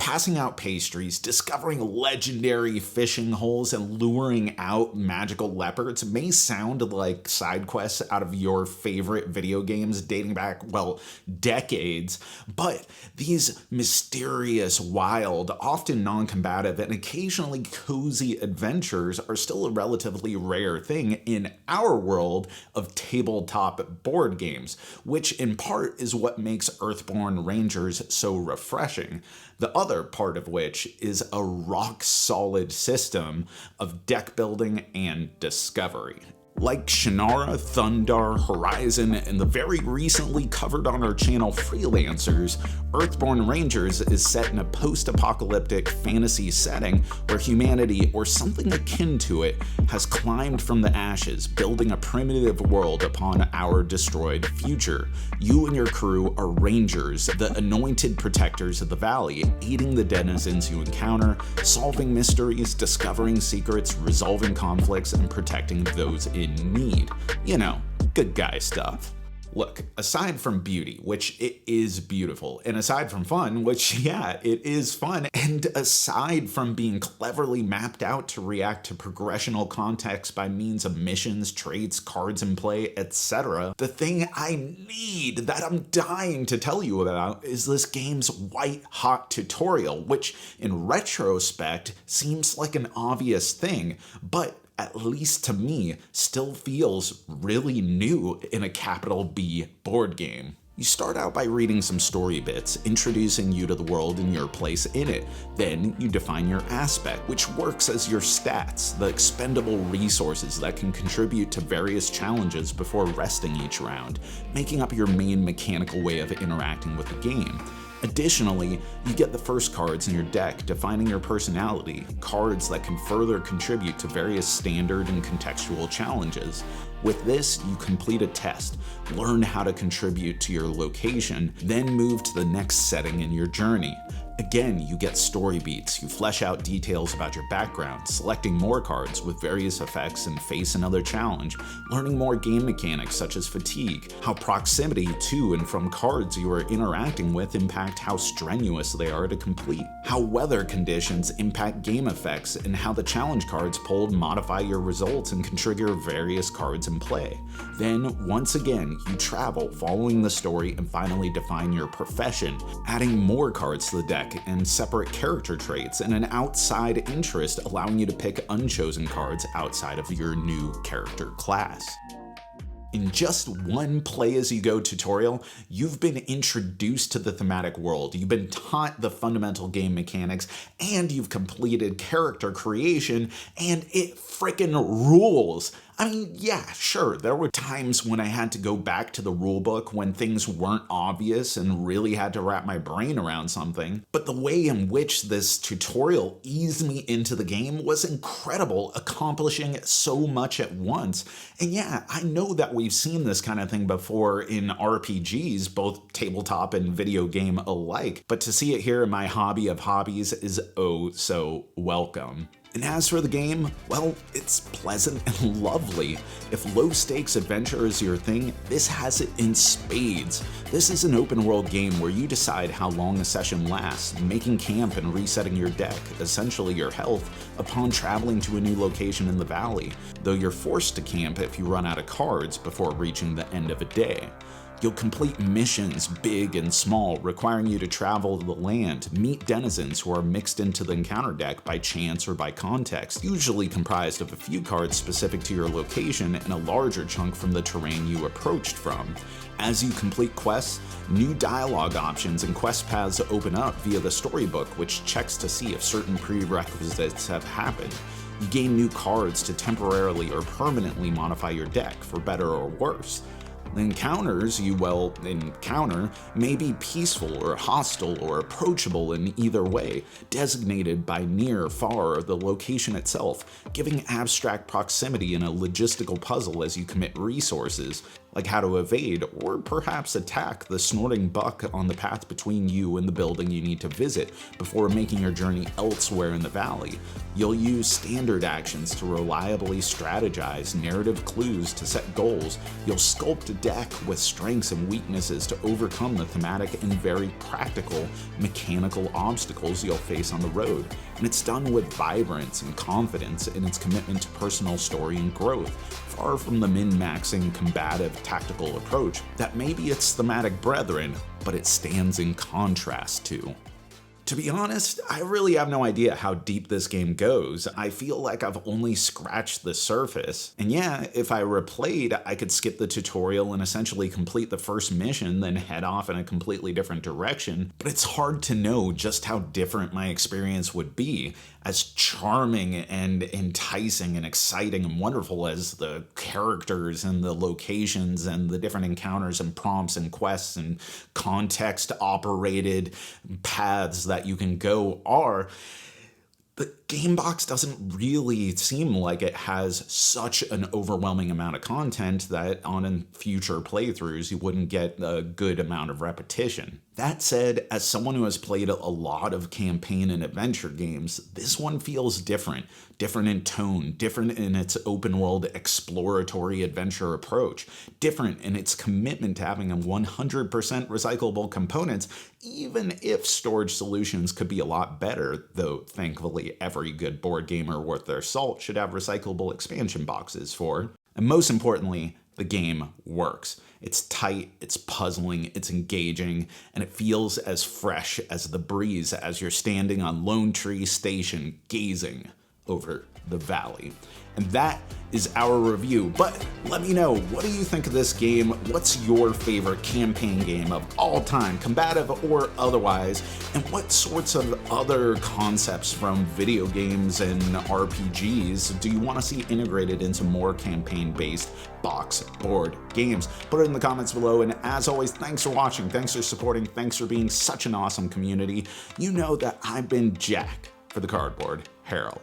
passing out pastries, discovering legendary fishing holes, and luring out magical leopards may sound like side quests out of your favorite video games dating back, well, decades, but these mysterious, wild, often non-combative, and occasionally cozy adventures are still a relatively rare thing in our world of tabletop board games, which in part is what makes Earthborne Rangers so refreshing. The other part of which is a rock-solid system of deck building and discovery. Like Shannara, Thundar, Horizon, and the very recently covered on our channel Freelancers, Earthborne Rangers is set in a post-apocalyptic fantasy setting where humanity, or something akin to it, has climbed from the ashes, building a primitive world upon our destroyed future. You and your crew are rangers, the anointed protectors of the valley, aiding the denizens you encounter, solving mysteries, discovering secrets, resolving conflicts, and protecting those in need. You know, good guy stuff. Look, aside from beauty, which it is beautiful, and aside from fun, which yeah, it is fun, and aside from being cleverly mapped out to react to progressional context by means of missions, traits, cards in play, etc., the thing I need, that I'm dying to tell you about, is this game's white-hot tutorial, which in retrospect seems like an obvious thing, but at least to me, still feels really new in a capital B board game. You start out by reading some story bits, introducing you to the world and your place in it. Then you define your aspect, which works as your stats, the expendable resources that can contribute to various challenges before resting each round, making up your main mechanical way of interacting with the game. Additionally, you get the first cards in your deck defining your personality, cards that can further contribute to various standard and contextual challenges. With this, you complete a test, learn how to contribute to your location, then move to the next setting in your journey. Again, you get story beats, you flesh out details about your background, selecting more cards with various effects and face another challenge, learning more game mechanics such as fatigue, how proximity to and from cards you are interacting with impact how strenuous they are to complete, how weather conditions impact game effects, and how the challenge cards pulled modify your results and can trigger various cards in play. Then, once again, you travel, following the story, and finally define your profession, adding more cards to the deck and separate character traits, and an outside interest allowing you to pick unchosen cards outside of your new character class. In just one play-as-you-go tutorial, you've been introduced to the thematic world, you've been taught the fundamental game mechanics, and you've completed character creation, and it frickin' rules! I mean, yeah, sure, there were times when I had to go back to the rulebook when things weren't obvious and really had to wrap my brain around something, but the way in which this tutorial eased me into the game was incredible, accomplishing so much at once. And yeah, I know that we've seen this kind of thing before in RPGs, both tabletop and video game alike, but to see it here in my hobby of hobbies is oh so welcome. And as for the game, well, it's pleasant and lovely. If low-stakes adventure is your thing, this has it in spades. This is an open-world game where you decide how long a session lasts, making camp and resetting your deck, essentially your health, upon traveling to a new location in the valley, though you're forced to camp if you run out of cards before reaching the end of a day. You'll complete missions, big and small, requiring you to travel the land, meet denizens who are mixed into the encounter deck by chance or by context, usually comprised of a few cards specific to your location and a larger chunk from the terrain you approached from. As you complete quests, new dialogue options and quest paths open up via the storybook, which checks to see if certain prerequisites have happened. You gain new cards to temporarily or permanently modify your deck, for better or worse. The encounters you will encounter may be peaceful or hostile or approachable in either way, designated by near, far, or the location itself, giving abstract proximity in a logistical puzzle as you commit resources. like how to evade or perhaps attack the snorting buck on the path between you and the building you need to visit before making your journey elsewhere in the valley. You'll use standard actions to reliably strategize, narrative clues to set goals. You'll sculpt a deck with strengths and weaknesses to overcome the thematic and very practical mechanical obstacles you'll face on the road. And it's done with vibrance and confidence in its commitment to personal story and growth, far from the min-maxing combative tactical approach that may be its thematic brethren, but it stands in contrast to. To be honest, I really have no idea how deep this game goes. I feel like I've only scratched the surface. And yeah, if I replayed, I could skip the tutorial and essentially complete the first mission, then head off in a completely different direction. But it's hard to know just how different my experience would be. As charming and enticing and exciting and wonderful as the characters and the locations and the different encounters and prompts and quests and context-operated paths that you can go are, the game box doesn't really seem like it has such an overwhelming amount of content that on future playthroughs you wouldn't get a good amount of repetition. That said, as someone who has played a lot of campaign and adventure games, this one feels different. Different in tone, different in its open world exploratory adventure approach, different in its commitment to having a 100% recyclable components, even if storage solutions could be a lot better, though thankfully every good board gamer worth their salt should have recyclable expansion boxes for. And most importantly, the game works. It's tight, it's puzzling, it's engaging, and it feels as fresh as the breeze as you're standing on Lone Tree Station gazing over the valley. And that is our review. But let me know, what do you think of this game? What's your favorite campaign game of all time, combative or otherwise? And what sorts of other concepts from video games and RPGs do you want to see integrated into more campaign-based box board games? Put it in the comments below, and as always, thanks for watching, thanks for supporting, thanks for being such an awesome community. You know that I've been Jack for the Cardboard Herald.